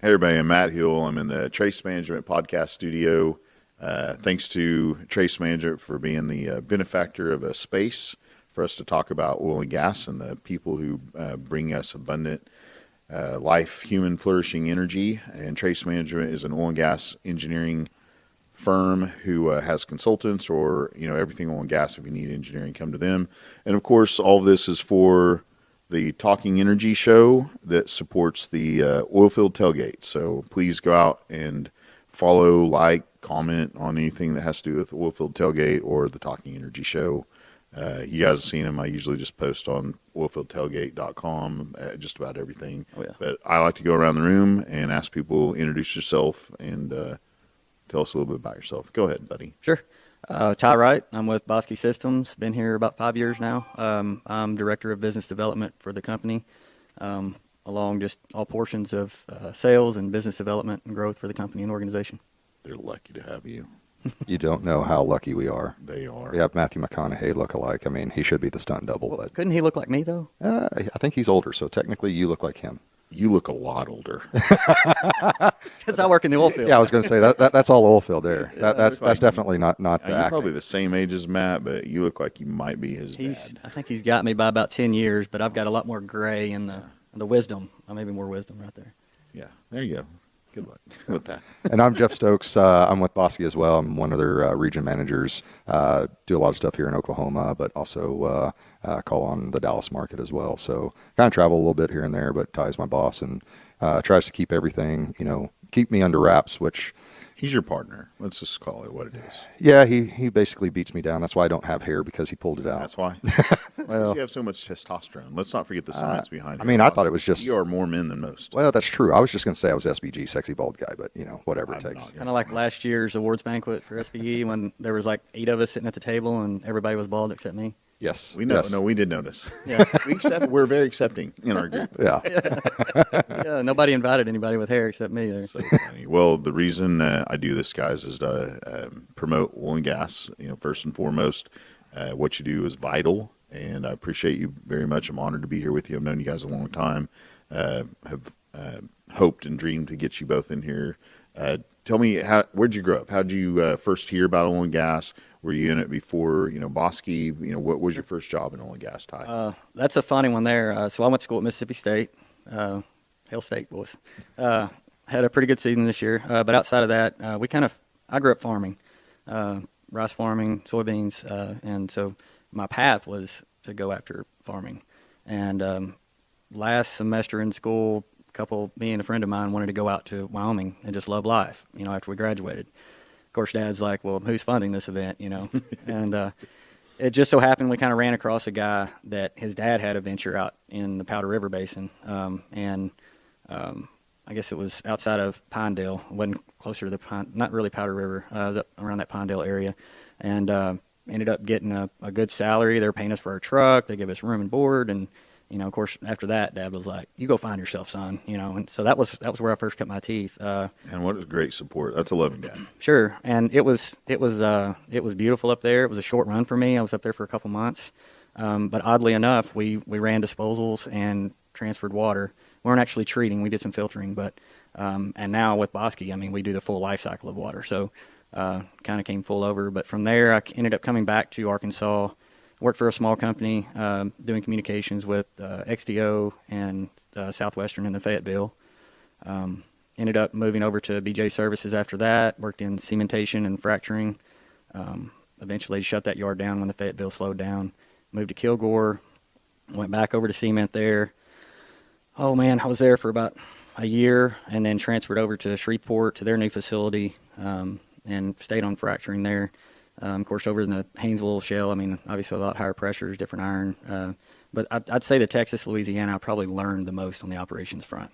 Hey everybody, I'm Matt Hill. I'm in the Trace Management podcast studio. Thanks to Trace Management for being the benefactor of a space for us to talk about oil and gas and the people who bring us abundant life, human flourishing energy. And Trace Management is an oil and gas engineering firm who has consultants or, everything oil and gas. If you need engineering, come to them. And of course, all of this is for the Talking Energy show that supports the Oilfield Tailgate. So please go out and follow, like, comment on anything that has to do with Oilfield Tailgate or the Talking Energy show. You guys have seen them. I usually just post on oilfieldtailgate.com just about everything. Oh, yeah. But I like to go around the room and ask people, introduce yourself, and tell us a little bit about yourself. Go ahead, buddy. Sure. Ty Wright. I'm with Bosque Systems. Been here about 5 years now. I'm Director of Business Development for the company, along just all portions of sales and business development and growth for the company and organization. They're lucky to have you. You don't know how lucky we are. They are. We have Matthew McConaughey look-alike. I mean, he should be the stunt double, Well, but couldn't he look like me, though? I think he's older, so technically you look like him. You look a lot older. Because I work in the oil field. Yeah, I was going to say that's all oil field there. Yeah, That's like- definitely not the You're acting. probably the same age as Matt, but you look like you might be his dad. I think he's got me by about 10 years, but I've got a lot more gray in the wisdom. Maybe more wisdom right there. Yeah, there you go. Good luck with that. And I'm Jeff Stokes. I'm with Bosque as well. I'm one of their region managers. Do a lot of stuff here in Oklahoma, but also call on the Dallas market as well. So kind of travel a little bit here and there, but Ty's my boss and tries to keep everything, keep me under wraps, which... He's your partner. Let's just call it what it is. Yeah, he basically beats me down. That's why I don't have hair, because he pulled it out. That's why. That's because Well- you have so much testosterone. Let's not forget the science behind it. I mean, I thought it was just... You are more men than most. Well, that's true. I was just going to say I was SBG, sexy bald guy, but, whatever it I'm takes. not. Kind of like last year's awards banquet for SPE when there was like 8 of us sitting at the table and everybody was bald except me. Yes. We know. Yes. No, we did notice. Yeah. We're very accepting in our group. Yeah. Yeah, nobody invited anybody with hair except me there. So funny. Well, the reason I do this, guys, is to promote oil and gas. First and foremost, what you do is vital, and I appreciate you very much. I'm honored to be here with you. I've known you guys a long time. Have hoped and dreamed to get you both in here. Tell me, where'd you grow up? How'd you first hear about oil and gas? Were you in it before, Bosque? What was your first job in oil and gas, Ty? That's a funny one there. So I went to school at Mississippi State, Hail State boys. Had a pretty good season this year, but outside of that, I grew up farming, rice farming, soybeans, and so my path was to go after farming. And last semester in school, me and a friend of mine wanted to go out to Wyoming and just love life, after we graduated. Of course, Dad's like, well, who's funding this event, And it just so happened we kind of ran across a guy that his dad had a venture out in the Powder River Basin. I guess it was outside of Pinedale. It wasn't closer to the not really Powder River. It was up around that Pinedale area. And ended up getting a good salary. They were paying us for our truck. They gave us room and board. And, of course, after that, Dad was like, you go find yourself, son. And so that was where I first cut my teeth. And what a great support. That's a loving dad. Sure. And it was beautiful up there. It was a short run for me. I was up there for a couple months. But oddly enough, we ran disposals and transferred water. We weren't actually treating. We did some filtering. But and now with Bosque, we do the full life cycle of water. So kind of came full over. But from there, I ended up coming back to Arkansas. Worked for a small company doing communications with XTO and Southwestern in the Fayetteville. Ended up moving over to BJ Services after that. Worked in cementation and fracturing. Eventually shut that yard down when the Fayetteville slowed down. Moved to Kilgore. Went back over to cement there. Oh, man, I was there for about a year and then transferred over to Shreveport to their new facility and stayed on fracturing there. Of course, over in the Haynesville Shale, obviously a lot higher pressures, different iron. But I'd say the Texas, Louisiana, I probably learned the most on the operations front.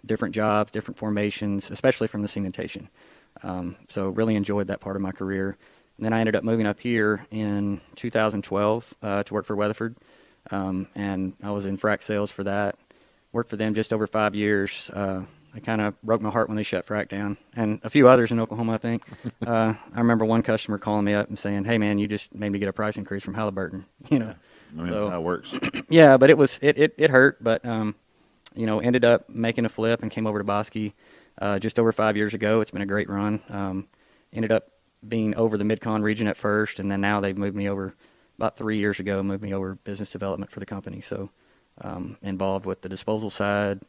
Different jobs, different formations, especially from the cementation. So really enjoyed that part of my career. And then I ended up moving up here in 2012 to work for Weatherford. And I was in frac sales for that. Worked for them just over 5 years. It kind of broke my heart when they shut frac down, and a few others in Oklahoma, I think. I remember one customer calling me up and saying, "Hey, man, you just made me get a price increase from Halliburton." That's how it works. Yeah, but it hurt. But ended up making a flip and came over to Bosque just over 5 years ago. It's been a great run. Ended up being over the Mid-Con region at first, and then now they've moved me over about 3 years ago, moved me over business development for the company. So involved with the disposal side.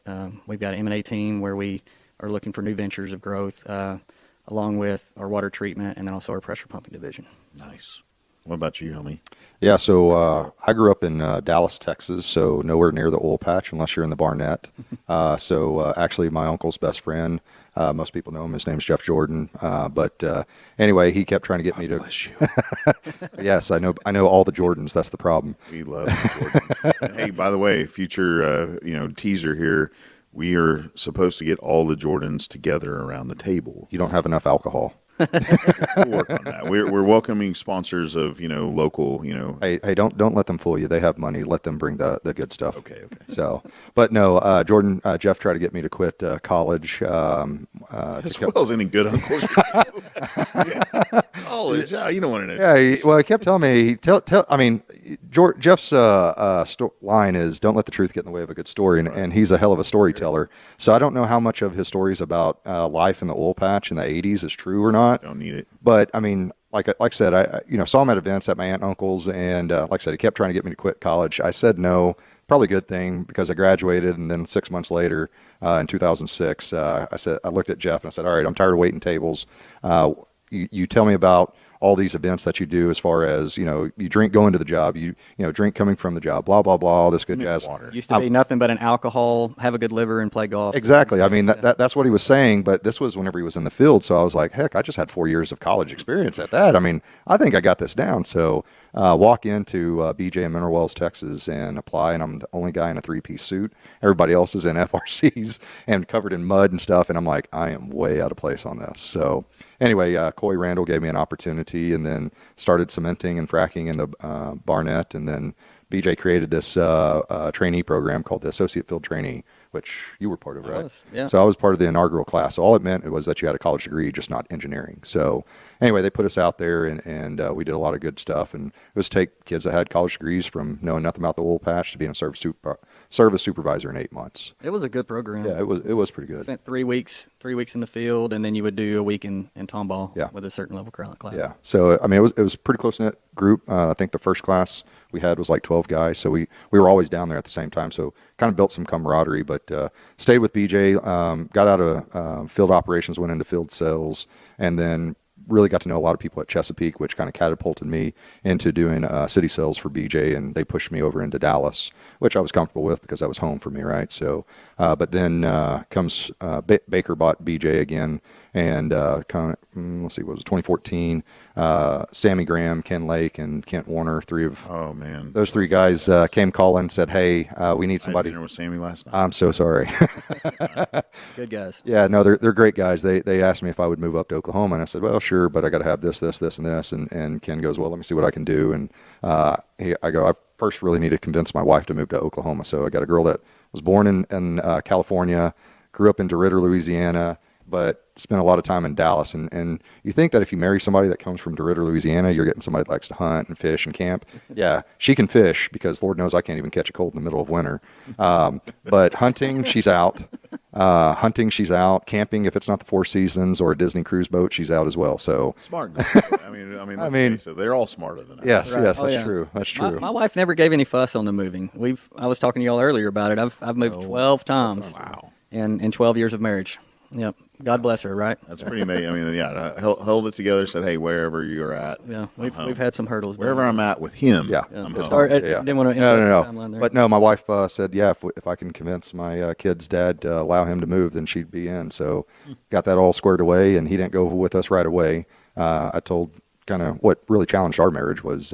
We've got an M&A team where we are looking for new ventures of growth, along with our water treatment and then also our pressure pumping division. Nice. What about you, homie? Yeah, so I grew up in Dallas, Texas, so nowhere near the oil patch unless you're in the Barnett. Actually, my uncle's best friend, most people know him, his name's Jeff Jordan. Anyway, he kept trying to get me to. Bless you. Yes, I know all the Jordans. That's the problem. We love the Jordans. And hey, by the way, future teaser here. We are supposed to get all the Jordans together around the table. You don't have enough alcohol. We'll work on that. We're welcoming sponsors of local. Hey, don't let them fool you. They have money. Let them bring the good stuff. Okay. So, but no, Jordan, Jeff tried to get me to quit college. As well as any good uncles. College, you don't want to know. Yeah, well, he kept telling me. Jeff's line is, "Don't let the truth get in the way of a good story," and he's a hell of a storyteller. So I don't know how much of his stories about life in the oil patch in the '80s is true or not. Don't need it. But I mean, like I said, I saw him at events at my aunt and uncle's, and like I said, he kept trying to get me to quit college. I said no. Probably a good thing because I graduated, and then 6 months later, in 2006, I looked at Jeff and I said, "All right, I'm tired of waiting tables. You tell me about all these events that you do as far as, you drink going to the job, you drink coming from the job, blah, blah, blah, all this good jazz." Water. Used to be nothing but an alcohol, have a good liver, and play golf. Exactly. I mean, that's what he was saying, but this was whenever he was in the field. So I was like, heck, I just had 4 years of college experience at that. I mean, I think I got this down. So walk into BJ in Mineral Wells, Texas, and apply, and I'm the only guy in a three-piece suit. Everybody else is in FRCs and covered in mud and stuff, and I'm like, I am way out of place on this. So anyway, Coy Randall gave me an opportunity, and then started cementing and fracking in the Barnett, and then BJ created this trainee program called the Associate Field Trainee, which you were part of, right? Yeah. So I was part of the inaugural class. So all it meant was that you had a college degree, just not engineering. So anyway, they put us out there, and we did a lot of good stuff. And it was take kids that had college degrees from knowing nothing about the oil patch to being a service supervisor in 8 months. It was a good program. Yeah, it was pretty good. Spent 3 weeks in the field, and then you would do a week in Tomball with a certain level class. Yeah. So I mean, it was a pretty close knit group. I think the first class we had was like 12 guys. So we were always down there at the same time. So kind of built some camaraderie, but stayed with BJ, got out of field operations, went into field sales, and then really got to know a lot of people at Chesapeake, which kind of catapulted me into doing city sales for BJ, and they pushed me over into Dallas, which I was comfortable with because that was home for me, right? So, but then comes Baker bought BJ again, and let's see, what was it, 2014? Sammy Graham, Ken Lake, and Kent Warner, those three guys came calling and said, "Hey, we need somebody." I had dinner with Sammy last night. I'm so sorry. Good guys. Yeah, no, they're great guys. They asked me if I would move up to Oklahoma, and I said, "Well, sure, but I got to have this, and this." And Ken goes, "Well, let me see what I can do." And I go, "I first really need to convince my wife to move to Oklahoma." So I got a girl that was born in California, grew up in DeRidder, Louisiana, but spent a lot of time in Dallas. And you think that if you marry somebody that comes from DeRidder, Louisiana, you're getting somebody that likes to hunt and fish and camp. Yeah, she can fish because Lord knows I can't even catch a cold in the middle of winter. But hunting, she's out. Camping, if it's not the Four Seasons or a Disney cruise boat, she's out as well. So smart. I mean, so they're all smarter than us. Yes, Right. yes, Oh, that's yeah. true. That's true. My wife never gave any fuss on the moving. I was talking to y'all earlier about it. I've moved 12 times. Wow. In 12 years of marriage. Yep. God bless her, right? That's pretty amazing. I mean, yeah, held it together. Said, "Hey, wherever you're at, Yeah, we've had some hurdles. but- wherever I'm at with him, Yeah. I'm It's home." hard. Didn't want to No. interrupt the timeline there. But no, my wife said, yeah, if I can convince my kid's dad to allow him to move, then she'd be in. So got that all squared away, and he didn't go with us right away. I told kind of what really challenged our marriage was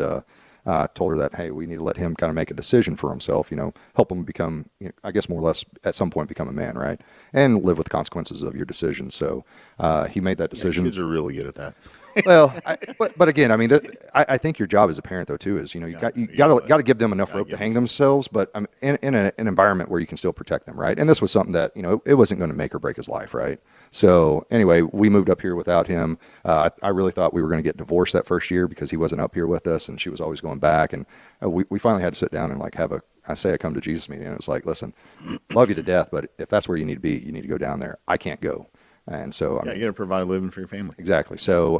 told her that, hey, we need to let him kind of make a decision for himself, help him become, I guess more or less at some point become a man, right? And live with the consequences of your decisions. So he made that decision. Kids are really good at that. Well, but again, I mean, I think your job as a parent though too is you got to give them enough rope to hang themselves, but in an environment where you can still protect them, right? And this was something that it wasn't going to make or break his life, right? So anyway, we moved up here without him. I really thought we were going to get divorced that first year because he wasn't up here with us, and she was always going back, and we finally had to sit down and like have I say I come to Jesus meeting, and it's like, listen, love you to death, but if that's where you need to be, you need to go down there. I can't go. And so, you got to provide a living for your family. Exactly. So,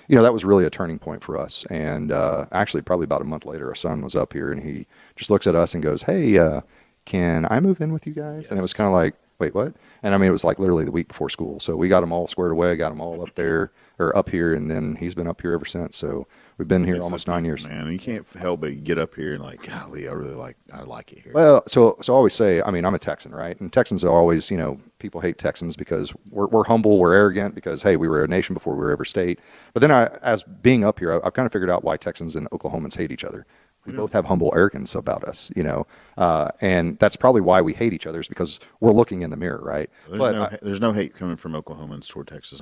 that was really a turning point for us. And actually, probably about a month later, our son was up here, and he just looks at us and goes, "Hey, can I move in with you guys?" Yes. And it was kind of like, "Wait, what?" And I mean, it was like literally the week before school. So we got him all squared away, got him all up there or up here, and then he's been up here ever since. So we've been here almost 9 years. Man, you can't help but get up here and like, golly, I like it here. Well, so I always say, I mean, I'm a Texan, right? And Texans are always, people hate Texans because we're humble, we're arrogant because, hey, we were a nation before we were ever state. But then as being up here, I've kind of figured out why Texans and Oklahomans hate each other. We both have humble arrogance about us, and that's probably why we hate each other is because we're looking in the mirror, right? There's no hate coming from Oklahomans toward Texas.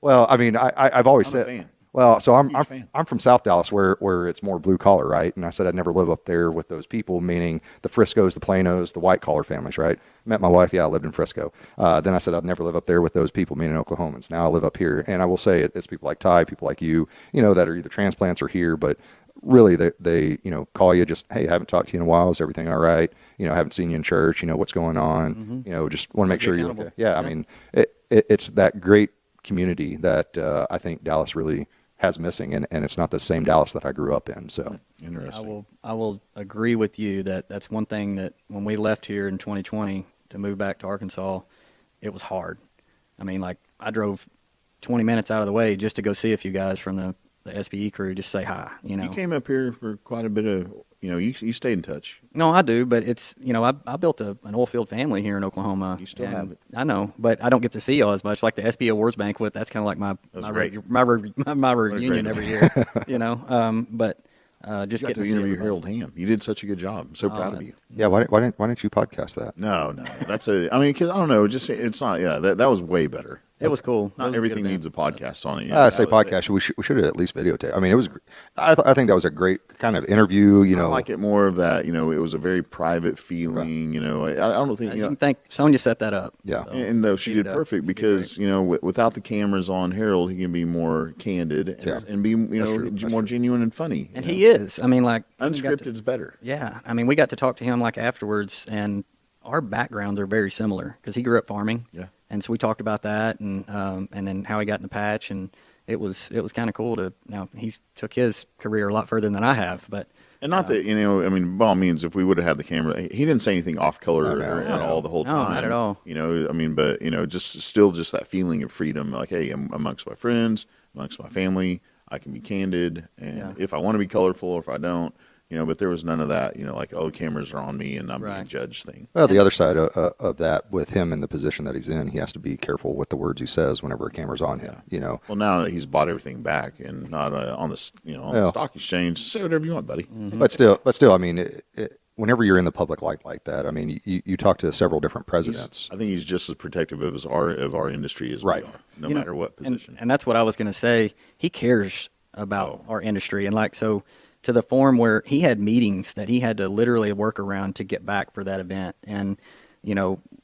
Well, I mean, I've always I'm a said, fan. well, so I'm fan. I'm from South Dallas where it's more blue collar, right? And I said I'd never live up there with those people, meaning the Friscos, the Planos, the white collar families, right? Met my wife, I lived in Frisco. Then I said I'd never live up there with those people, meaning Oklahomans. Now I live up here, and I will say it's people like Ty, people like you, that are either transplants or here, but really they call you just, hey, I haven't talked to you in a while, is everything all right? Haven't seen you in church, what's going on? Just want to make sure you're okay. Yeah, I mean, it's that great community that I think Dallas really has missing, and it's not the same Dallas that I grew up in. So interesting. I will agree with you that's one thing that when we left here in 2020 to move back to Arkansas, it was hard. I mean, like I drove 20 minutes out of the way just to go see a few guys from the SBE crew, just say hi. You came up here for quite a bit of, you stayed in touch. No, I do, but it's, I built an oilfield family here in Oklahoma. You still have it. I know, but I don't get to see y'all as much. Like the SBE Awards banquet, that's kind of like my reunion every year, but just you got get to interview Harold Hamm. You did such a good job. I'm so proud of you. Yeah, why didn't you podcast that? No, because I don't know, it's not. Yeah, that was way better. It was cool. Not everything needs a podcast on it. I say podcast. We should have at least videotaped. I mean, it was. I think that was a great kind of interview. I like it more of that. It was a very private feeling. Right. I don't think. You think Sonia set that up. Yeah, and though she did perfect because without the cameras on Harold, he can be more candid and be more genuine and funny. And he is. I mean, like unscripted's better. Yeah, I mean, we got to talk to him like afterwards, and our backgrounds are very similar because he grew up farming. Yeah. And so we talked about that, and then how he got in the patch, and it was kind of cool to. Now he's took his career a lot further than I have, but not that by all means, if we would have had the camera, he didn't say anything off color at all the whole time. No, not at all. But just that feeling of freedom, like, hey, I'm amongst my friends, amongst my family, I can be candid, and if I want to be colorful or if I don't. But there was none of that, like, oh, cameras are on me and I'm being judged thing. Well, the other side of that, with him in the position that he's in, he has to be careful with the words he says whenever a camera's on him, Well, now that he's bought everything back and not on the stock exchange, say whatever you want, buddy. Mm-hmm. But still, I mean, whenever you're in the public light like that, I mean, you talk to several different presidents. I think he's just as protective of our industry as we are, no matter what position. And that's what I was going to say. He cares about our industry. And to the form where he had meetings that he had to literally work around to get back for that event. And,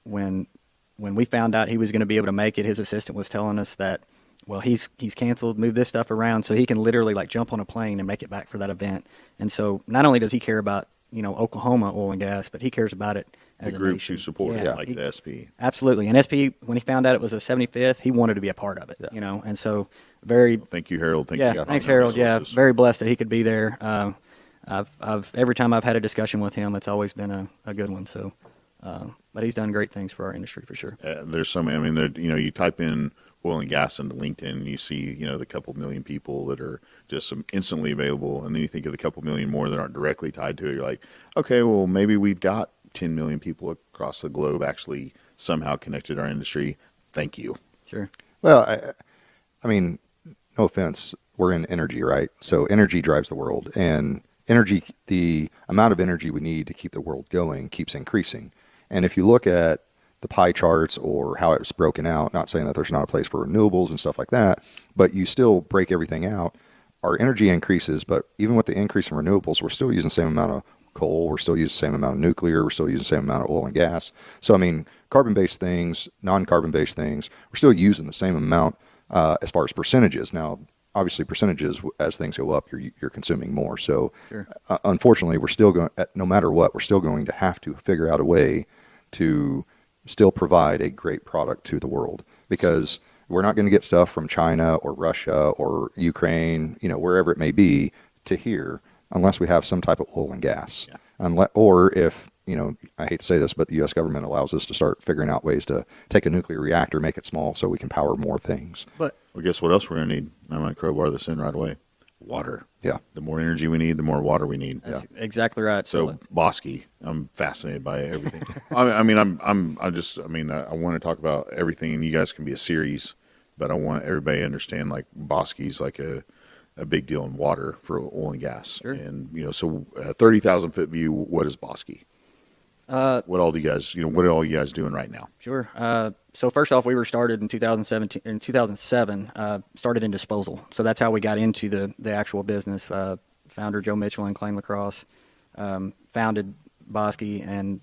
when we found out he was going to be able to make it, his assistant was telling us that, well, he's canceled, moved this stuff around so he can literally like jump on a plane and make it back for that event. And so not only does he care about, Oklahoma oil and gas, but he cares about it as the a groups nation. who support it, like the SP. Absolutely. And SP, when he found out it was a 75th, he wanted to be a part of it, and so Thank you, Harold. Thanks, Harold. Yeah, very blessed that he could be there. I've every time I've had a discussion with him, it's always been a good one. So, but he's done great things for our industry for sure. There's so many. I mean, you type in oil and gas into LinkedIn, and you see, the couple million people that are just instantly available, and then you think of the couple million more that aren't directly tied to it. You're like, okay, well, maybe we've got 10 million people across the globe actually somehow connected to our industry. Thank you. Sure. Well, I mean, no offense, we're in energy, right? So energy drives the world, and energy, the amount of energy we need to keep the world going keeps increasing. And if you look at the pie charts or how it's broken out, not saying that there's not a place for renewables and stuff like that, but you still break everything out. Our energy increases, but even with the increase in renewables, we're still using the same amount of coal, we're still using the same amount of nuclear, we're still using the same amount of oil and gas. So, I mean, carbon-based things, non-carbon-based things, we're still using the same amount as far as percentages. Now, obviously percentages as things go up, you're consuming more. So Sure. unfortunately, we're still going, no matter what, we're still going to have to figure out a way to still provide a great product to the world, because we're not going to get stuff from China or Russia or Ukraine, wherever it may be, to here unless we have some type of oil and gas. Yeah. Or if, I hate to say this, but the U.S. government allows us to start figuring out ways to take a nuclear reactor, make it small so we can power more things. But Well, guess what else we're going to need? I'm going to crowbar this in right away. Water. Yeah. The more energy we need, the more water we need. that's exactly right. So Bosque, I'm fascinated by everything. I want to talk about everything, and you guys can be a series, but I want everybody to understand like Bosque is like a big deal in water for oil and gas. Sure. And, 30,000 foot view, what is Bosque? What all are you guys doing right now? Sure. So first off, we were started in 2007, started in disposal. So that's how we got into the actual business. Founder Joe Mitchell and Clay Lacrosse founded Bosque, and,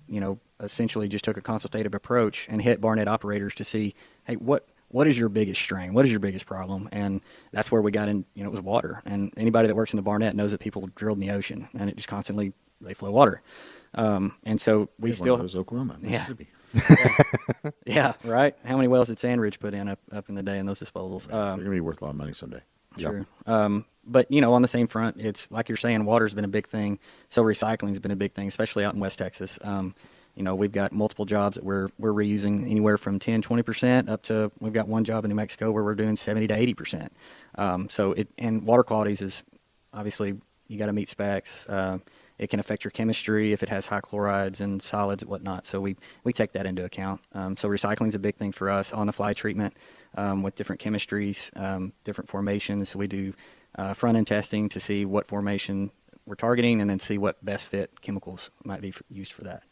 essentially just took a consultative approach and hit Barnett operators to see, hey, what is your biggest strain? What is your biggest problem? And that's where we got in, it was water. And anybody that works in the Barnett knows that people drilled in the ocean, and it just constantly, they flow water. And so we One still, of those Oklahoma, Mississippi. yeah, right. How many wells did Sandridge put in up in the day in those disposals? They're going to be worth a lot of money someday. Sure. But, on the same front, it's like you're saying, water's been a big thing. So recycling's been a big thing, especially out in West Texas. We've got multiple jobs that we're reusing anywhere from 10, 20% up to, we've got one job in New Mexico where we're doing 70 to 80%. And water qualities is obviously, you got to meet specs. It can affect your chemistry if it has high chlorides and solids and whatnot. So we take that into account. So recycling is a big thing for us. On the fly treatment with different chemistries, different formations. We do front end testing to see what formation we're targeting, and then see what best fit chemicals might be used for that.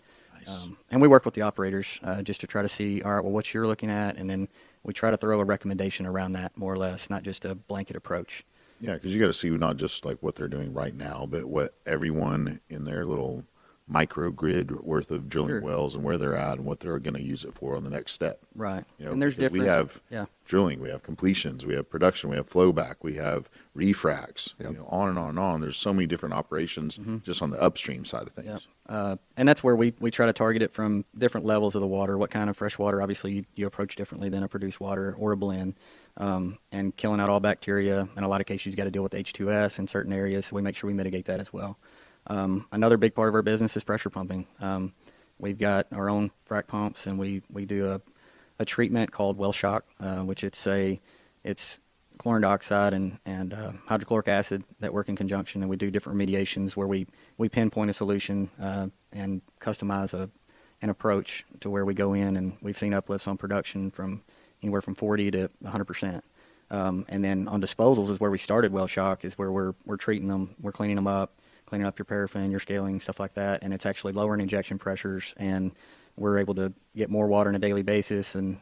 Nice. And we work with the operators just to try to see, all right, well, what you're looking at, and then we try to throw a recommendation around that, more or less, not just a blanket approach. Yeah, because you got to see not just like what they're doing right now, but what everyone in their little microgrid worth of drilling Sure. wells and where they're at and what they're going to use it for on the next step. Right. You know, And there's because different. we have yeah. drilling, we have completions, we have production, we have flowback, we have refracs, Yep. on and on and on. There's so many different operations just on the upstream side of things. Yeah. And that's where we try to target it from different levels of the water. What kind of fresh water? Obviously, you approach differently than a produced water or a blend. And killing out all bacteria. In a lot of cases, you got to deal with H2S in certain areas, so we make sure we mitigate that as well. Another big part of our business is pressure pumping. We've got our own frac pumps, and we do a treatment called well shock, which it's chlorine dioxide and hydrochloric acid that work in conjunction, and we do different remediations where we pinpoint a solution and customize an approach to where we go in, and we've seen uplifts on production from anywhere from 40 to 100%. And then on disposals is where we started well shock, is where we're treating them, we're cleaning them up, cleaning up your paraffin, your scaling, stuff like that, and it's actually lowering injection pressures, and we're able to get more water on a daily basis, and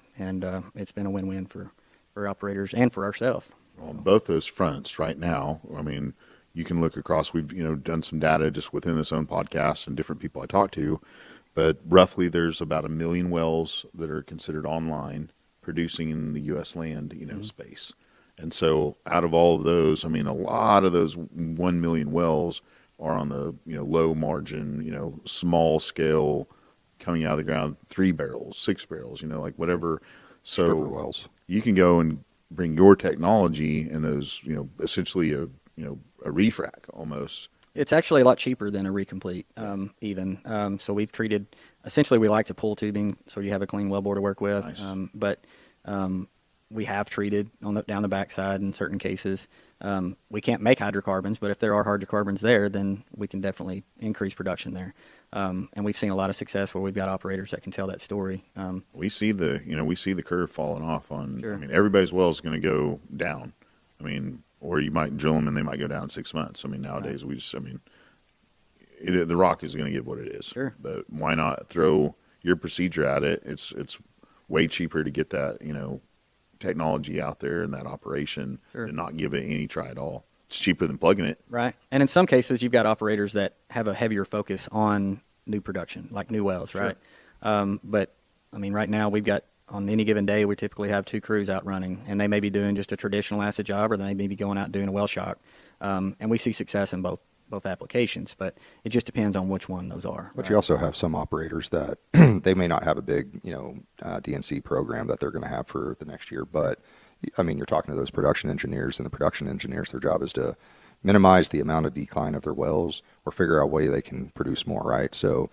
it's been a win-win for operators and for ourselves. On both those fronts right now, I mean, you can look across, we've, done some data just within this own podcast and different people I talk to, but roughly there's about 1 million wells that are considered online producing in the U.S. land, space. And so out of all of those, I mean, a lot of those 1 million wells are on the, low margin, small scale, coming out of the ground, 3 barrels, 6 barrels, like whatever. So Stripper wells. You can go and bring your technology and those, essentially a refrac almost. It's actually a lot cheaper than a recomplete, even. So we've treated, essentially we like to pull tubing so you have a clean wellbore to work with. Nice. But we have treated down the backside in certain cases. We can't make hydrocarbons, but if there are hydrocarbons there, then we can definitely increase production there. And we've seen a lot of success where we've got operators that can tell that story. We see the curve falling off on, Sure. I mean, everybody's well is going to go down. I mean, or you might drill them and they might go down in 6 months. I mean, nowadays the rock is going to get what it is. Sure. But why not throw your procedure at it? It's way cheaper to get that, technology out there and that operation Sure. and not give it any try at all. It's cheaper than plugging it. Right. And in some cases, you've got operators that have a heavier focus on new production, like new wells, Sure. right? But, I mean, right now we've got on any given day, we typically have 2 crews out running, and they may be doing just a traditional acid job, or they may be going out and doing a well shock. And we see success in both applications, but it just depends on which one those are. But you also have some operators that they may not have a big, DNC program that they're going to have for the next year. But I mean, you're talking to those production engineers, and the production engineers, their job is to minimize the amount of decline of their wells or figure out a way they can produce more, right? So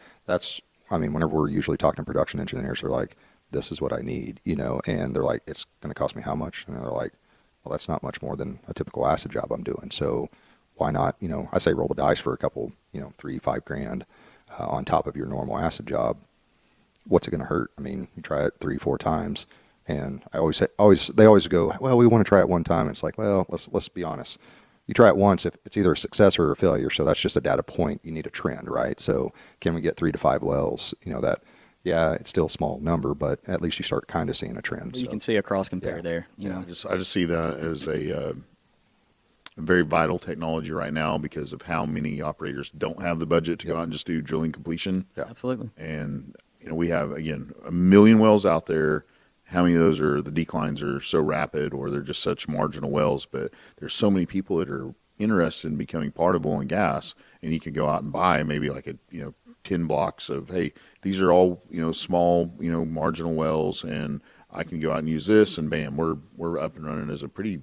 whenever we're usually talking to production engineers, they're like, this is what I need, and they're like, it's going to cost me how much? And they're like, well, that's not much more than a typical acid job I'm doing. So why not, I say roll the dice for a couple, $3,000-$5,000 on top of your normal acid job. What's it going to hurt? I mean, you try it 3-4 times, and they always go, well, we want to try it one time. It's like, well, let's be honest. You try it once, if it's either a success or a failure. So that's just a data point. You need a trend, right? So can we get 3 to 5 wells? It's still a small number, but at least you start kind of seeing a trend. You can see a cross compare there. I just see that as a very vital technology right now because of how many operators don't have the budget to go out and just do drilling completion. Yeah, absolutely. And we have, again, 1 million wells out there. How many of those the declines are so rapid, or they're just such marginal wells? But there's so many people that are interested in becoming part of oil and gas, and you can go out and buy maybe like 10 blocks of, hey, these are all small marginal wells, and I can go out and use this, and bam, we're up and running as a pretty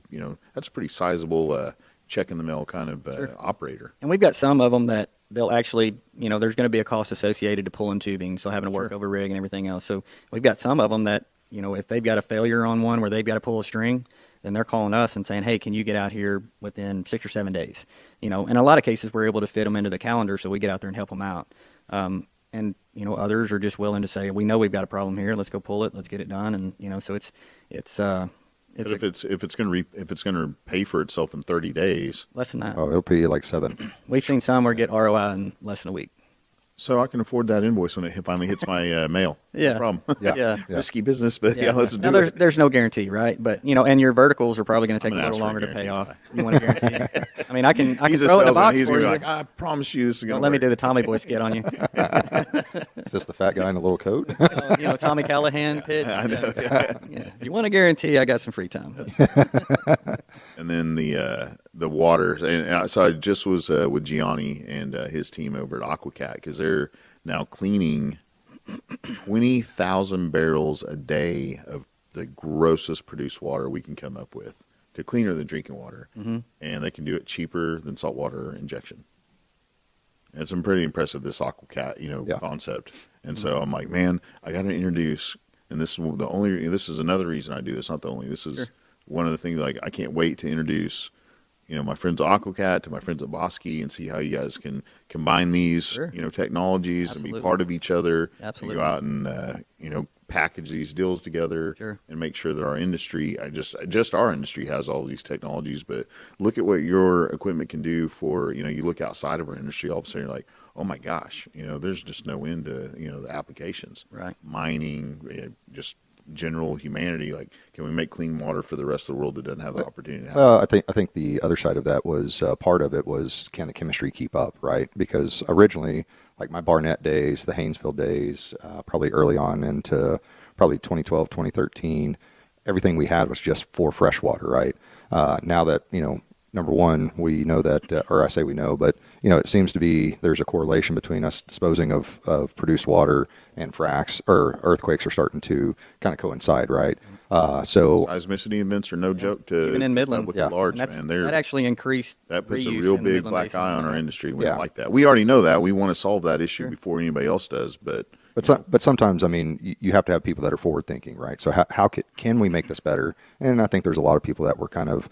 that's a pretty sizable check in the mail kind of operator. And we've got some of them that they'll actually there's going to be a cost associated to pulling tubing, so having to work over rig and everything else. So we've got some of them that if they've got a failure on one where they've got to pull a string, then they're calling us and saying, hey, can you get out here within 6 or 7 days? In a lot of cases, we're able to fit them into the calendar, so we get out there and help them out. And others are just willing to say, we know we've got a problem here. Let's go pull it. Let's get it done. And so it's if it's going to pay for itself in 30 days, less than that. Oh, it'll pay like 7. We've seen some where get ROI in less than a week. So I can afford that invoice when it finally hits my mail. Yeah. No problem. Yeah. Risky business, but let's do it. There's no guarantee, right? But and your verticals are probably going to take a little longer to pay off. You want a guarantee? I mean, I can throw it in a box He's for you. Like, I promise you this is going to work. Let me do the Tommy Boy skit on you. Is this the fat guy in a little coat? Tommy Callahan pitch. I know. If you want a guarantee, I got some free time. And then the water. And so I just was with Gianni and his team over at Aquacat, because they're now cleaning 20,000 barrels a day of the grossest produced water we can come up with, to cleaner than drinking water. Mm-hmm. And they can do it cheaper than saltwater injection. And it's pretty impressive, this Aquacat, concept. And so I'm like, man, I got to introduce, and this is another reason I do this, not the only, this is one of the things, like, I can't wait to introduce my friends at Aquacat to my friends at Bosque, and see how you guys can combine these, technologies. Absolutely. And be part of each other. Absolutely. And go out and, package these deals together and make sure that our industry, just our industry has all these technologies, but look at what your equipment can do for, you look outside of our industry, all of a sudden you're like, oh my gosh, there's just no end to, the applications. Right. Mining, just general humanity, like, can we make clean water for the rest of the world that doesn't have the opportunity to have I think the other side of that was part of it was, can the chemistry keep up, right? Because originally, like my Barnett days, the Haynesville days, probably early on into probably 2012, 2013, everything we had was just for fresh water, right? Now that, number one, we know that, or I say we know, but, it seems to be there's a correlation between us disposing of produced water and fracs, or earthquakes are starting to kind of coincide, right? So seismicity events are no joke to even in Midland, public at large, man. That actually increased. That puts a reuse real in big Midland black Basin. eye on our industry. We don't like that. We already know that. We want to solve that issue before anybody else does, but sometimes, I mean, you have to have people that are forward thinking, right? So how can we make this better? And I think there's a lot of people that were kind of,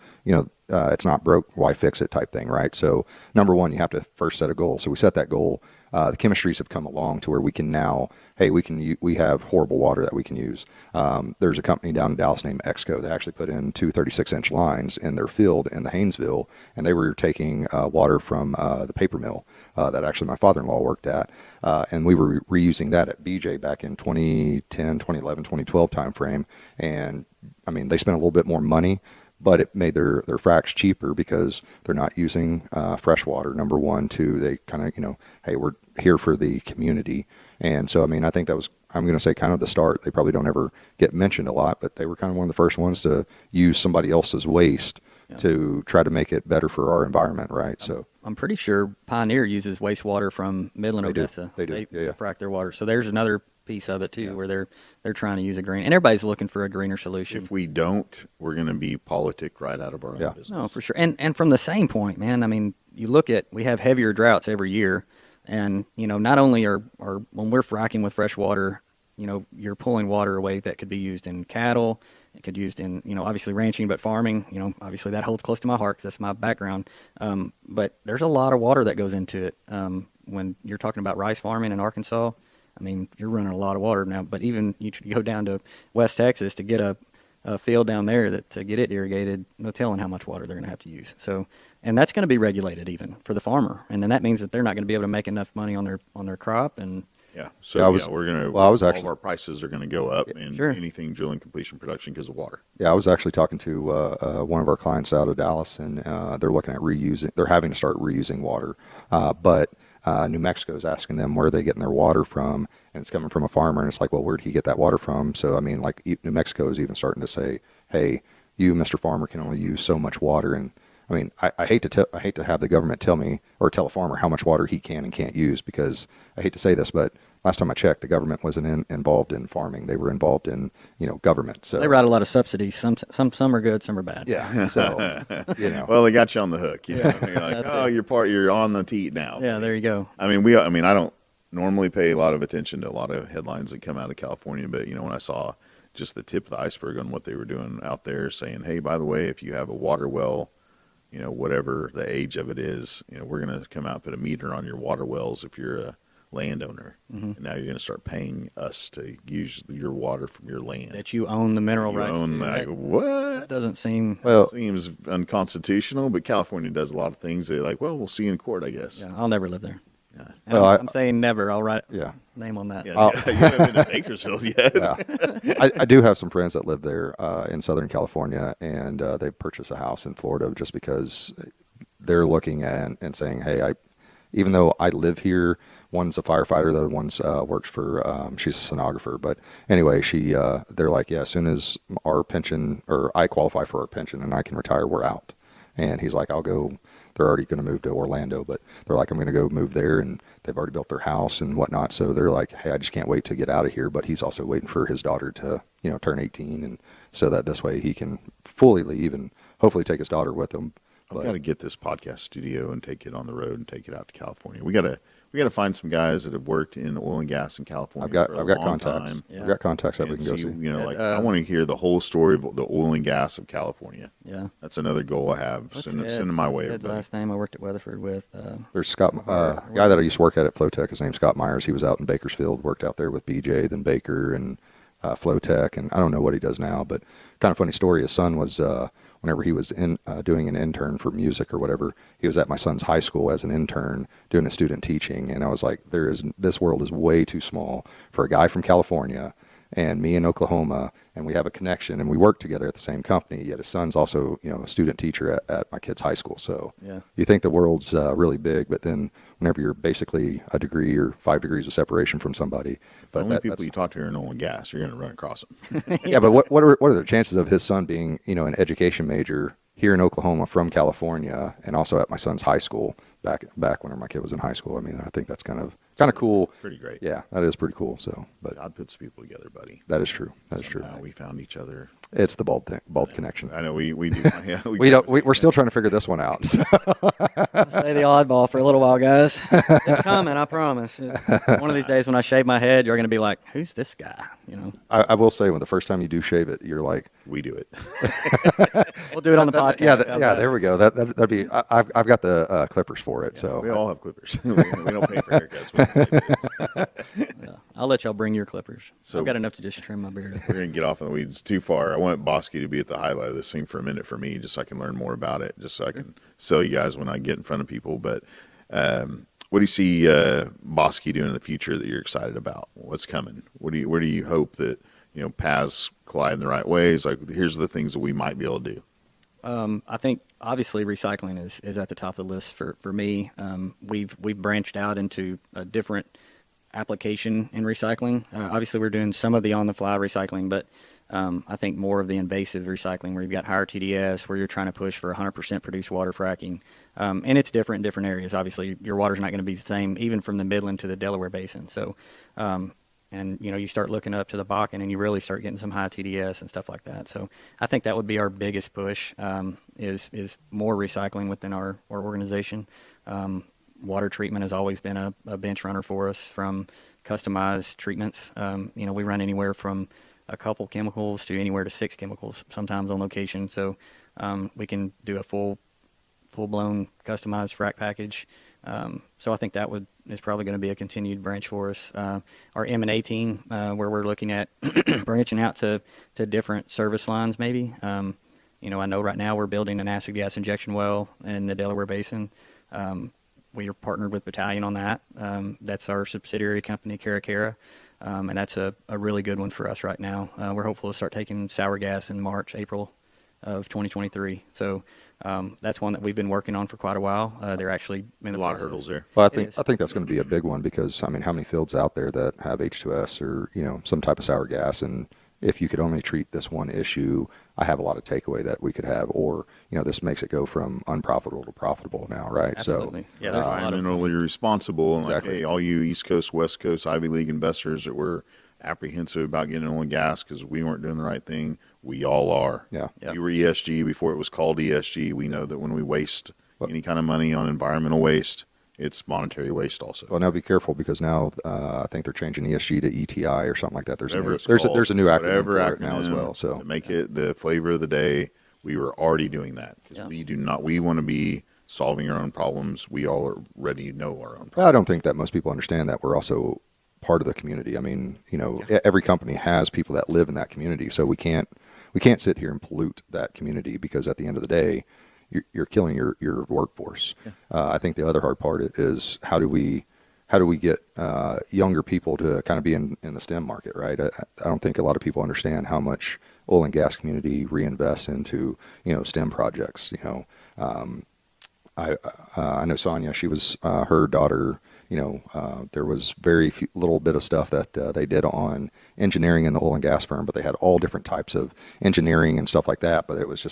it's not broke, why fix it type thing, right? So number one, you have to first set a goal. So we set that goal. The chemistries have come along to where we can now, hey, we have horrible water that we can use. There's a company down in Dallas named Exco that actually put in 2 36-inch lines in their field in the Haynesville, and they were taking water from the paper mill that actually my father-in-law worked at, and we were reusing that at BJ back in 2010, 2011, 2012 timeframe. And I mean, they spent a little bit more money, but it made their fracs cheaper because they're not using fresh water. Number one, two, they kind of, hey, we're here for the community. And so, I mean, I think that was, I'm going to say kind of the start. They probably don't ever get mentioned a lot, but they were kind of one of the first ones to use somebody else's waste to try to make it better for our environment, right? So I'm pretty sure Pioneer uses wastewater from Midland, Odessa. They do. To frack their water. So there's another piece of it too, where they're trying to use a green, and everybody's looking for a greener solution. If we don't, we're going to be politic right out of our own business. No, for sure. And from the same point, man, I mean, you look at, we have heavier droughts every year, and not only are when we're fracking with fresh water, you're pulling water away that could be used in cattle. It could be used in, obviously ranching, but farming, obviously that holds close to my heart because that's my background. But there's a lot of water that goes into it. When you're talking about rice farming in Arkansas, I mean, you're running a lot of water now. But even you go down to West Texas to get a field down there to get it irrigated, no telling how much water they're going to have to use. So, and that's going to be regulated even for the farmer. And then that means that they're not going to be able to make enough money on their crop. And yeah, so we're going to. Well, I was all actually, of our prices are going to go up in anything drilling, completion, production because of water. Yeah, I was actually talking to one of our clients out of Dallas, and they're looking at reusing. They're having to start reusing water, but New Mexico is asking them where they're getting their water from, and it's coming from a farmer, and it's like, well, where did he get that water from? So I mean, like New Mexico is even starting to say, hey, you, Mr. Farmer, can only use so much water. And I mean, I hate to have the government tell me or tell a farmer how much water he can and can't use, because I hate to say this, but last time I checked, the government wasn't involved in farming. They were involved in government. So they write a lot of subsidies. Some are good, some are bad. Yeah. So well, they got you on the hook. You're like, oh, you're on the teat now. Yeah, there you go. I mean, I don't normally pay a lot of attention to a lot of headlines that come out of California, but when I saw just the tip of the iceberg on what they were doing out there, saying, hey, by the way, if you have a water well, whatever the age of it is, we're going to come out and put a meter on your water wells if you're a landowner. And now you're going to start paying us to use your water from your land. That you own the mineral rights to. Like, what? That doesn't seem... Well, seems unconstitutional, but California does a lot of things. They're like, well, we'll see you in court, I guess. Yeah, I'll never live there. Yeah. Well, I'm saying never. I'll write name on that. Yeah, you haven't been to Bakersfield yet. Yeah. I do have some friends that live there in Southern California, and they purchased a house in Florida just because they're looking at and saying, hey, even though I live here, one's a firefighter, the other one's works for, she's a stenographer. But anyway, they're like, yeah, as soon as our pension, or I qualify for our pension and I can retire, we're out. And he's like, I'll go. They're already going to move to Orlando, but they're like, I'm going to go move there, and they've already built their house and whatnot. So they're like, hey, I just can't wait to get out of here. But he's also waiting for his daughter to, turn 18, and so that this way he can fully leave and hopefully take his daughter with him. I've got to get this podcast studio and take it on the road and take it out to California. We got to find some guys that have worked in oil and gas in California. I've got contacts. Yeah. I've got contacts that we can go see. I want to hear the whole story of the oil and gas of California. Yeah, that's another goal I have. Send them my way. The last name I worked at Weatherford with. There's Scott, a guy that I used to work at Flowtech. His name's Scott Myers. He was out in Bakersfield, worked out there with BJ, then Baker, and Flowtech, and I don't know what he does now, but kind of funny story. His son was. Whenever he was doing an intern for music or whatever, he was at my son's high school as an intern doing a student teaching. And I was like, this world is way too small for a guy from California and me in Oklahoma, and we have a connection, and we work together at the same company, yet his son's also, a student teacher at my kid's high school. So you think the world's really big, but then whenever you're basically a degree or 5 degrees of separation from somebody. The only people you talk to are in oil and gas, you're going to run across them. Yeah, but what are the chances of his son being, an education major here in Oklahoma from California, and also at my son's high school back when my kid was in high school? I mean, I think that's kind of cool. Pretty great. Yeah, that is pretty cool. So, but God puts people together, buddy. That is true. That is true. We found each other. It's the bulb connection. I know we do. Yeah, we're still trying to figure this one out. So. Say the oddball for a little while, guys. It's coming, I promise. One of these days when I shave my head, you're going to be like, "Who's this guy?" I will say, when the first time you do shave it, you're like, "We do it." We'll do it on the podcast. Yeah, there we go. That'd be. I've got the clippers for it. So we all have clippers. we don't pay for haircuts. I'll let y'all bring your clippers. So I've got enough to just trim my beard. We're going to get off in the weeds too far. I want Bosque to be at the highlight of this thing for a minute for me, just so I can learn more about it, just so I can sell you guys when I get in front of people. But what do you see Bosque doing in the future that you're excited about? What's coming? Where do you hope that paths collide in the right ways? Like, here's the things that we might be able to do. I think obviously recycling is at the top of the list for me. We've branched out into a different application in recycling. Obviously, we're doing some of the on-the-fly recycling, but I think more of the invasive recycling where you've got higher TDS, where you're trying to push for 100% produced water fracking. And it's different in different areas. Obviously, your water's not going to be the same even from the Midland to the Delaware Basin. So, and, you start looking up to the Bakken and you really start getting some high TDS and stuff like that. So I think that would be our biggest push, is more recycling within our organization. Water treatment has always been a bench runner for us, from customized treatments. We run anywhere from a couple chemicals to anywhere to 6 chemicals sometimes on location. So we can do a full-blown customized frac package. So I think that is probably going to be a continued branch for us. Our M&A team, where we're looking at branching out to different service lines maybe. I know right now we're building an acid gas injection well in the Delaware Basin. We are partnered with Battalion on that. That's our subsidiary company, Cara. And that's a really good one for us right now. We're hopeful to start taking sour gas in April of 2023. So that's one that we've been working on for quite a while. They're actually in A lot of hurdles there. Well, I think that's going to be a big one because, how many fields out there that have H2S or, some type of sour gas, and if you could only treat this one issue, I have a lot of takeaway that we could have, or, this makes it go from unprofitable to profitable now, right? Absolutely. So, yeah, there's a lot of Environmentally responsible, and Exactly. like, hey, all you East Coast, West Coast, Ivy League investors that were apprehensive about getting oil and gas because we weren't doing the right thing, we all are. Yeah. We were ESG before it was called ESG. We know that when we waste any kind of money on environmental waste, it's monetary waste also. Well, now be careful because now I think they're changing ESG to ETI or something like that. There's a new acronym for it now as well. So to make it the flavor of the day, we were already doing that. Yeah. We want to be solving our own problems. We already know our own problems. I don't think that most people understand that we're also part of the community. I mean, every company has people that live in that community, so we can't sit here and pollute that community because at the end of the day, you're killing your workforce. Yeah. I think the other hard part is how do we get younger people to kind of be in the STEM market, right? I don't think a lot of people understand how much oil and gas community reinvests into STEM projects. I know Sonia. She was her daughter. There was little bit of stuff that they did on engineering in the oil and gas firm, but they had all different types of engineering and stuff like that. But it was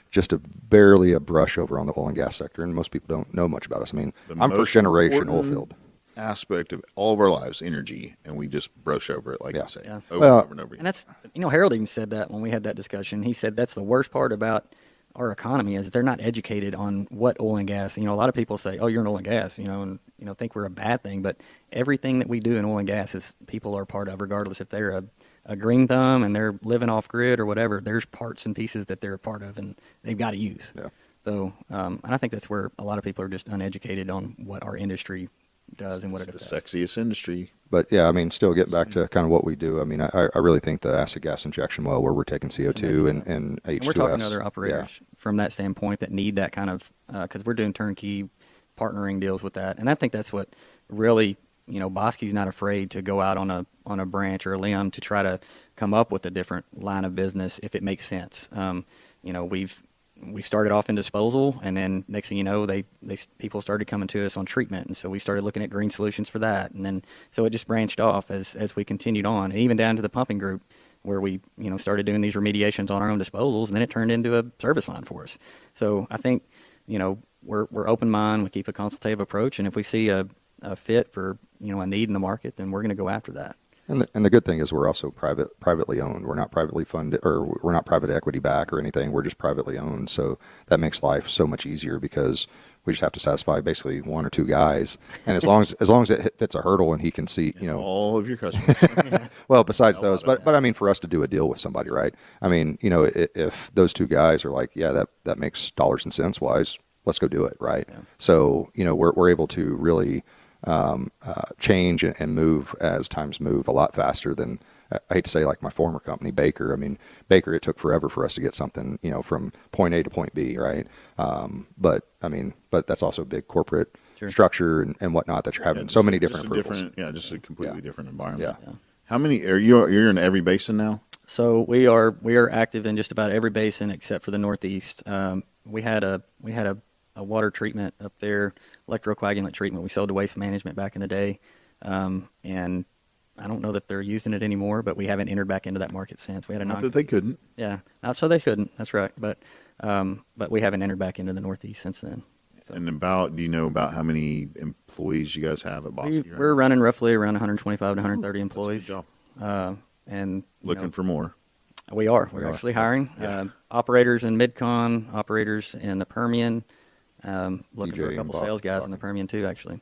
just barely a brush over on the oil and gas sector, and most people don't know much about us. I mean, I'm first generation oil field. Aspect of all of our lives, energy, and we just brush over it, like you say, Yeah. over and over again. And that's, Harold even said that when we had that discussion. He said that's the worst part about our economy is they're not educated on what oil and gas. A lot of people say, "Oh, you're in oil and gas," and think we're a bad thing. But everything that we do in oil and gas is people are part of, regardless if they're a green thumb and they're living off grid or whatever. There's parts and pieces that they're a part of, and they've got to use. Yeah. So, and I think that's where a lot of people are just uneducated on what our industry does and what it affects. The sexiest industry. But yeah, I mean, still getting back to kind of what we do. I mean, I really think the acid gas injection well, where we're taking CO2 and H2S. And we're talking to other operators from that standpoint that need that kind of, because we're doing turnkey partnering deals with that. And I think that's what really, Bosque's not afraid to go out on a branch or a limb to try to come up with a different line of business if it makes sense. We started off in disposal, and then next thing you know, people started coming to us on treatment, and so we started looking at green solutions for that, and then so it just branched off as we continued on, and even down to the pumping group, where we started doing these remediations on our own disposals, and then it turned into a service line for us. So I think we're open mind, we keep a consultative approach, and if we see a fit for a need in the market, then we're going to go after that. And the good thing is we're also privately owned. We're not privately funded, or we're not private equity back or anything. We're just privately owned. So that makes life so much easier because we just have to satisfy basically one or two guys. And as long as it fits a hurdle and he can see, all of your customers. well, besides those, but I mean, for us to do a deal with somebody, right? I mean, if those two guys are like, yeah, that makes dollars and cents wise, let's go do it, right? Yeah. So we're able to really change and move as times move a lot faster than, I hate to say, like my former company, Baker. I mean, Baker, it took forever for us to get something, from point A to point B, right? But that's also big corporate structure and whatnot that you're having so many different approvals. Just a completely different environment. Yeah. How many you're in every basin now? So we are active in just about every basin except for the Northeast. We had a water treatment up there, electrocoagulant treatment. We sold to Waste Management back in the day, and I don't know that they're using it anymore, but we haven't entered back into that market since. We had a Not that they couldn't. yeah, not so they couldn't. That's right, but we haven't entered back into the Northeast since then. So And do you know about how many employees you guys have at Bosque? we're running roughly around 125 to 130 employees. That's a good job. And Looking for more. we are. We're actually hiring operators in Mid-Con, operators in the Permian. Looking DJ for a couple and sales guys in the Permian too, actually.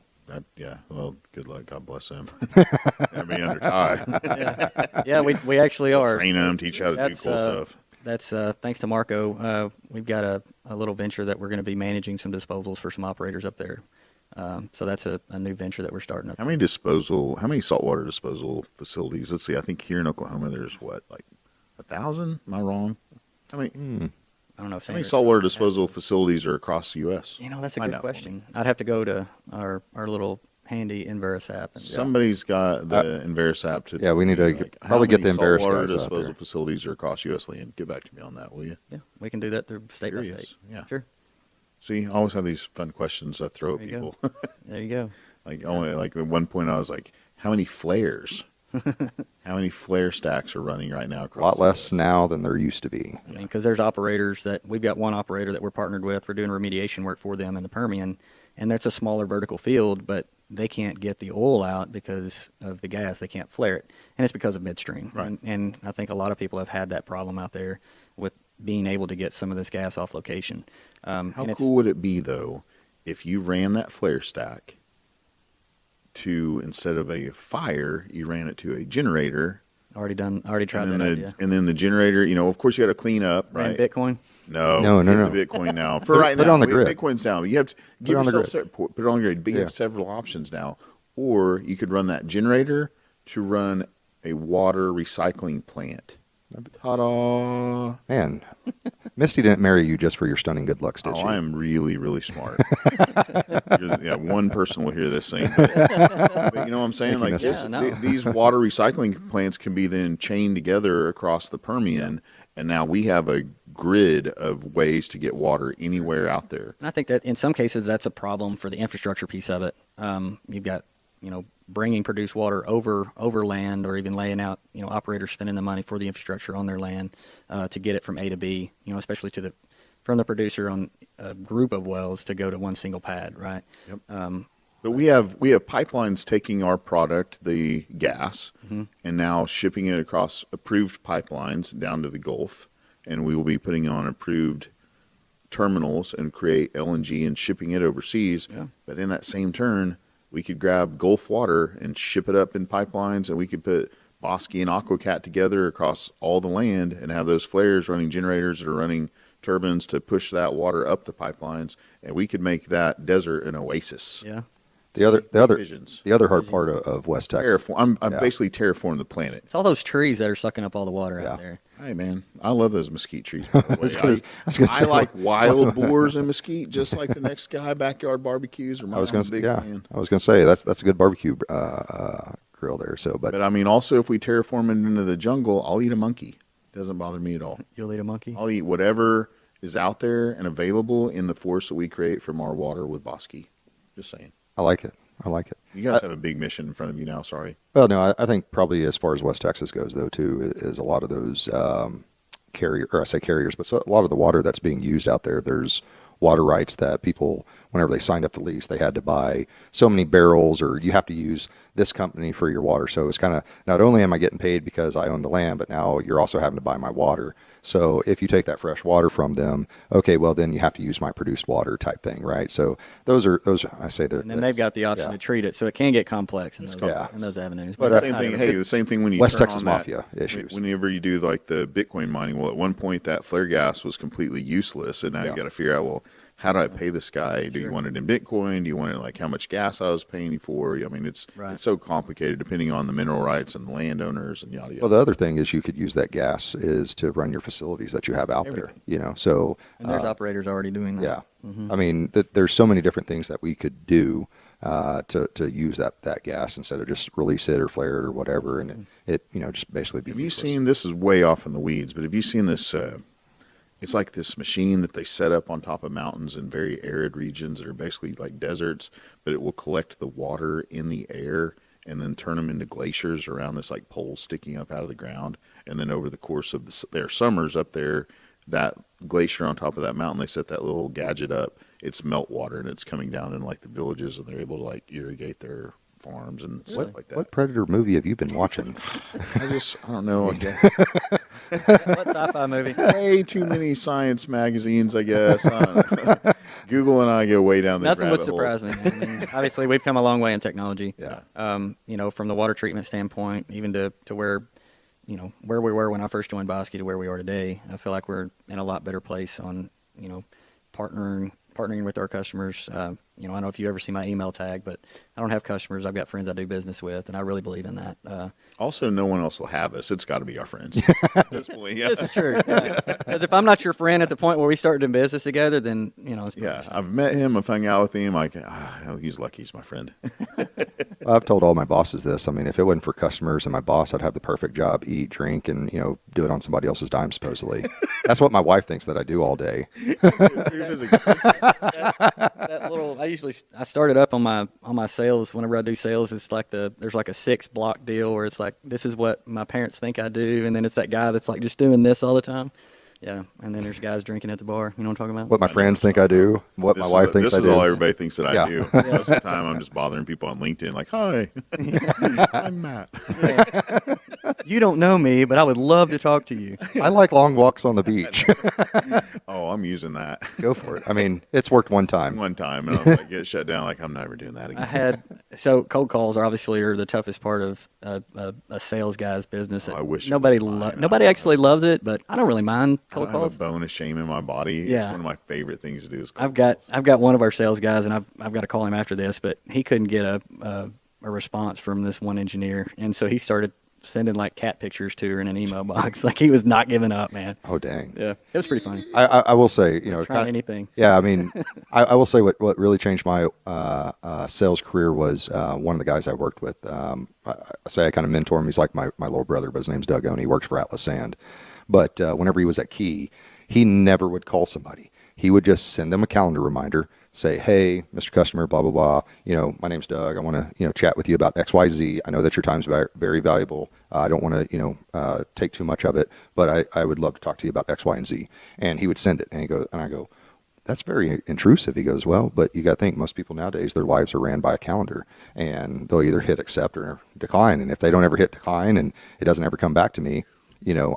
Well, good luck. God bless them. That'd be under Ty. Yeah, we actually are. Train them, teach how to do That's, cool stuff. That's thanks to Marco. We've got a little venture that we're going to be managing some disposals for some operators up there. So that's a new venture that we're starting up. How many saltwater disposal facilities? Let's see. I think here in Oklahoma, there's like 1,000? Am I wrong? How many I don't know. How many saltwater disposal facilities are across the U.S.? That's a Find good out for me. question. I'd have to go to our little handy Inverus app. And Somebody's got the Inverus app to. Yeah, we need to probably get the Inverus saltwater guys out disposal there. facilities are across U.S. land. Get back to me on that, will you? Yeah, we can do that through state by Curious. state. Yeah. Sure. See, I always have these fun questions I throw at There you go. people. There you go. Like at one point, I was like, "How many flares? How many flare stacks are running right now?" A Across lot the less US? now than there used to be. I mean, because there's operators that we've got one operator that we're partnered with. We're doing remediation work for them in the Permian, and that's a smaller vertical field, but they can't get the oil out because of the gas. They can't flare it, and it's because of midstream. Right. And I think a lot of people have had that problem out there with being able to get some of this gas off location. How and it's- cool would it be though if you ran that flare stack to, instead of a fire, you ran it to a generator? Already tried and that then idea. and then the generator, of course, you got to clean up, Ran right? Bitcoin. No, No. The Bitcoin now. For Put it- right put it now, on the grid. Bitcoin's down. You have to give it on the yourself put it on the grid. But you Yeah. have several options now, or you could run that generator to run a water recycling plant. Ta-da! Man, Misty didn't marry you just for your stunning good looks, did she? I am really, really smart. One person will hear this thing. But you know what I'm saying? Thank you, Like Misty. Yeah, no. these water recycling plants can be then chained together across the Permian, and now we have a grid of ways to get water anywhere out there. And I think that in some cases that's a problem for the infrastructure piece of it. You've got, bringing produced water over land, or even laying out, operators spending the money for the infrastructure on their land to get it from A to B, especially from the producer on a group of wells to go to one single pad, right? Yep. But we have pipelines taking our product, the gas, and now shipping it across approved pipelines down to the Gulf, and we will be putting on approved terminals and create LNG and shipping it overseas. Yeah. But in that same turn, we could grab Gulf water and ship it up in pipelines, and we could put Bosque and Aquacat together across all the land and have those flares running generators that are running turbines to push that water up the pipelines, and we could make that desert an oasis. Yeah. The other Visions. hard part of West Texas. I'm basically terraforming the planet. It's all those trees that are sucking up all the water Yeah. out there. Hey man, I love those mesquite trees. By the way. I was gonna I say, like wild boars and mesquite, just like the next guy. Backyard barbecues. I was going to say that's a good barbecue grill there. So, But I mean, also if we terraform it into the jungle, I'll eat a monkey. Doesn't bother me at all. You'll eat a monkey? I'll eat whatever is out there and available in the forest that we create from our water with Bosque. Just saying. I like it. You guys have a big mission in front of you now. Sorry. Well, no, I think probably as far as West Texas goes, though, too, is a lot of those carriers, but a lot of the water that's being used out there, there's water rights that people, whenever they signed up to lease, they had to buy so many barrels, or you have to use this company for your water. So it's kind of, not only am I getting paid because I own the land, but now you're also having to buy my water. So if you take that fresh water from them, okay, well then you have to use my produced water type thing, right? So those are I say that. And then they've got the option to treat it, so it can get complex in those avenues. But the same thing. Hey, the same thing when you West turn Texas on that- Mafia issues. Whenever you do like the Bitcoin mining, well, at one point that flare gas was completely useless, and now you got to figure out, well, how do I pay this guy? Do you want it in Bitcoin? Do you want it like how much gas I was paying you for? I mean, it's so complicated depending on the mineral rights and the landowners and yada yada. Well, the other thing is you could use that gas is to run your facilities that you have out there. So and there's operators already doing that. Yeah. I mean, there's so many different things that we could do to use that gas instead of just release it or flare it or whatever, and it just basically be Have you useless. seen, this is way off in the weeds, but have you seen this, it's like this machine that they set up on top of mountains in very arid regions that are basically like deserts, but it will collect the water in the air and then turn them into glaciers around this like pole sticking up out of the ground. And then over the course of their summers up there, that glacier on top of that mountain, they set that little gadget up. It's meltwater and it's coming down in like the villages, and they're able to like irrigate their farms and stuff like that. What Predator movie have you been watching? I don't know. What sci-fi movie? Way too many science magazines, I guess. I don't know. Google and I go way down the Nothing would rabbit holes. surprise me. I mean, obviously, we've come a long way in technology. Yeah. From the water treatment standpoint, even to where, where we were when I first joined Bosque to where we are today, I feel like we're in a lot better place on, partnering with our customers. I don't know if you ever see my email tag, but I don't have customers. I've got friends I do business with, and I really believe in that. Also, no one else will have us. It's got to be our friends. This is true. Because if I'm not your friend at the point where we start doing business together, then, it's I've met him. I've hung out with him. Like, he's lucky he's my friend. I've told all my bosses this. I mean, if it wasn't for customers and my boss, I'd have the perfect job, eat, drink, and, do it on somebody else's dime, supposedly. That's what my wife thinks that I do all day. I started up on my sales. Whenever I do sales, it's like there's like a 6-block deal where it's like, this is what my parents think I do. And then it's that guy that's like just doing this all the time. Yeah. And then there's guys drinking at the bar. You know what I'm talking about? What my friends think I do, what my wife thinks I do. This is all everybody thinks that I do. Yeah. Most of the time, I'm just bothering people on LinkedIn like, hi, I'm Matt. You don't know me, but I would love to talk to you. I like long walks on the beach. Oh, I'm using that. Go for it. I mean, it's worked one time. One time, and I'll get shut down. Like, I'm never doing that again. Cold calls are the toughest part of a sales guy's business. I wish nobody actually loves it, but I don't really mind cold I calls. have a bone of shame in my body. Yeah. It's one of my favorite things to do is I've got one of our sales guys, and I've got to call him after this, but he couldn't get a response from this one engineer, and so he started sending like cat pictures to her in an email box. Like, he was not giving up, man. Oh, dang. Yeah, it was pretty funny. I will say, trying anything. Yeah, I mean, I will say what really changed my sales career was one of the guys I worked with. I kind of mentor him. He's like my little brother, but his name's Doug Owen. He works for Atlas Sand. But whenever he was at Key, he never would call somebody. He would just send them a calendar reminder, say, hey, Mr. Customer, blah, blah, blah. My name's Doug. I want to, chat with you about XYZ. I know that your time's very valuable. I don't want to, take too much of it, but I would love to talk to you about X, Y, and Z. And he would send it. And I go, that's very intrusive. He goes, well, but you got to think, most people nowadays, their lives are ran by a calendar, and they'll either hit accept or decline. And if they don't ever hit decline and it doesn't ever come back to me,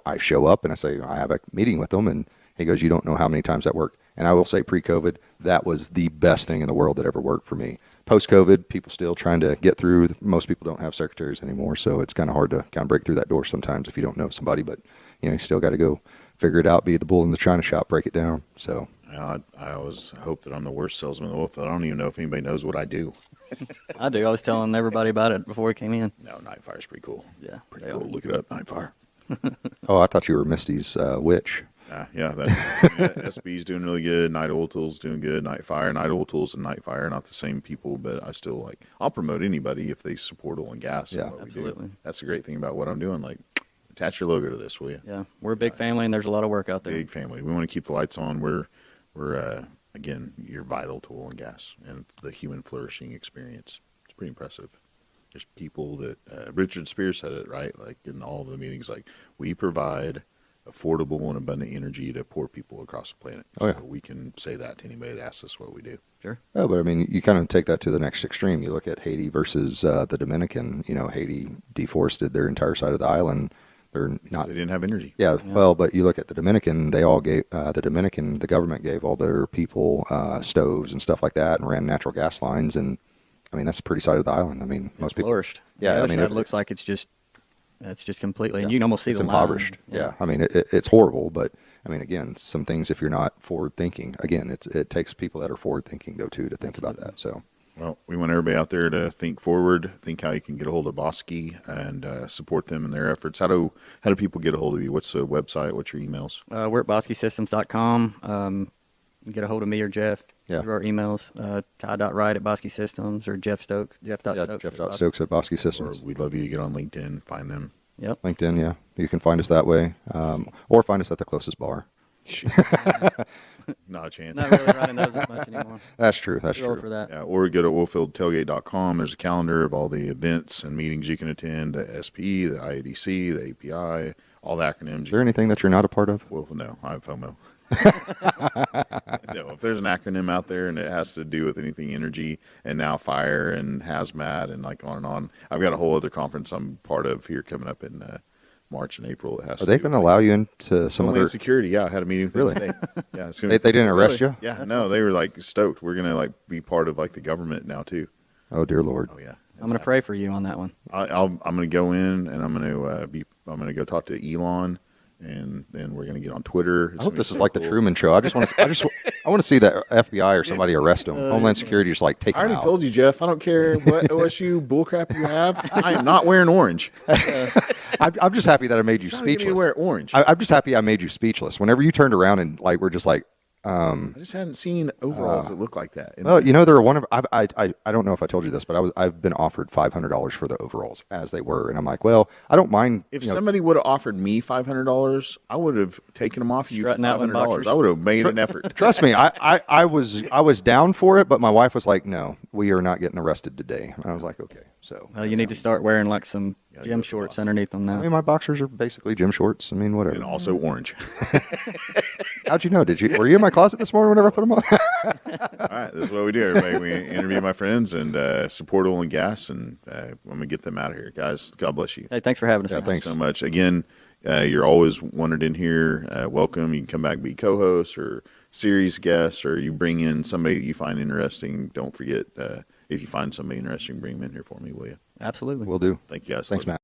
I show up and I say, I have a meeting with them. And he goes, you don't know how many times that worked. And I will say, pre-COVID, that was the best thing in the world that ever worked for me. Post-COVID, people still trying to get through. Most people don't have secretaries anymore, so it's kind of hard to kind of break through that door sometimes if you don't know somebody. But, you still got to go figure it out, be the bull in the china shop, break it down. So I always hope that I'm the worst salesman in the world. I don't even know if anybody knows what I do. I do. I was telling everybody about it before we came in. No, Night Fire's pretty cool. Yeah. Pretty cool. Look it up, Night Fire. Oh, I thought you were Misty's witch. SB's doing really good. Night Oil Tools doing good. Night Fire, Night Oil Tools, and Night Fire, not the same people, but I still I'll promote anybody if they support oil and gas. Yeah, absolutely. We do. That's the great thing about what I'm doing. Attach your logo to this, will you? Yeah, we're a big family, and there's a lot of work out there. Big family. We want to keep the lights on. We're again, you're vital to oil and gas and the human flourishing experience. It's pretty impressive. There's people that Richard Spears said it right, in all of the meetings, we provide affordable and abundant energy to poor people across the planet. So we can say that to anybody that asks us what we do. Sure. Oh, but I mean, you kind of take that to the next extreme. You look at Haiti versus the Dominican. Haiti deforested their entire side of the island. They're not. They didn't have energy. Yeah. Well, but you look at the Dominican. They all gave the government gave all their people stoves and stuff like that, and ran natural gas lines. And I mean, that's the pretty side of the island. I mean, most people flourished. Yeah. I mean, it looks like it's just completely, and you can almost see it's the impoverished. line. Yeah. I mean, it's horrible, but I mean, again, some things, if you're not forward thinking, again, it takes people that are forward thinking though too to think about that. So. Well, we want everybody out there to think forward, think how you can get a hold of Bosque and support them in their efforts. How do people get a hold of you? What's the website? What's your emails? We're at bosquesystems.com. can get a hold of me or Jeff Yeah. through our emails, Ty.Wright at Bosque Systems or Jeff Stokes, Yeah, Jeff.Stokes. Jeff.Stokes at Bosque Or Systems. we'd love you to get on LinkedIn, find them. Yep. LinkedIn, yeah. You can find us that way. Or find us at the closest bar. Not a chance. Not really running those as much anymore. That's true. That's Too old true. for that. Yeah, or go to oilfieldtailgate.com. There's a calendar of all the events and meetings you can attend, the SP, the IADC, the API, all the acronyms. Is there anything that you're not a part of? Well, no, I have FOMO. No, if there's an acronym out there and it has to do with anything energy and now fire and hazmat and like on and on, I've got a whole other conference I'm part of here coming up in March and April. That has Are they going to allow you into some Homeland other? Security? Yeah, I had a meeting with them Really? today. Yeah, it's gonna They didn't arrest you? Yeah, no, they were like stoked. We're gonna like be part of like the government now too. Oh dear Lord. Oh yeah, I'm going to pray for you on that one. I'm going to go in and I'm going to go talk to Elon, and then we're going to get on Twitter. I hope this is like the Truman Show. I want to see the FBI or somebody arrest him. Homeland Security just like take I him already out. told you, Jeff. I don't care what OSU bullcrap you have. I am not wearing orange. I'm just happy that I made you Trying to get me to speechless. wear orange. I'm just happy I made you speechless. Whenever you turned around and like we're just like, I just hadn't seen overalls that look like that. well, you know, there were one of I don't know if I told you this, but I've been offered $500 for the overalls as they were, and I'm like, well, I don't mind. If you know, somebody would have offered me $500, I would have taken them off you for Strutting out in $500. boxers. I would have made an effort. trust me, I was down for it, but my wife was like, no, we are not getting arrested today. And I was like, okay, so. Well, you need to start wearing like some Gotta gym go to shorts Boston. underneath them I now. mean, my boxers are basically gym shorts. I mean, And whatever. also orange. How'd you know? Were you in my closet this morning whenever I put them on? All right, this is what we do, everybody. We interview my friends and support oil and gas, and I'm going to get them out of here. Guys, God bless you. Hey, thanks for having us. Yeah, man. thanks. So much. Again, you're always wanted in here. Welcome. You can come back and be co-host or series guest, or you bring in somebody that you find interesting. Don't forget, if you find somebody interesting, bring them in here for me, will you? Absolutely. Will do. Thank you, guys. Thanks, Love you. Matt.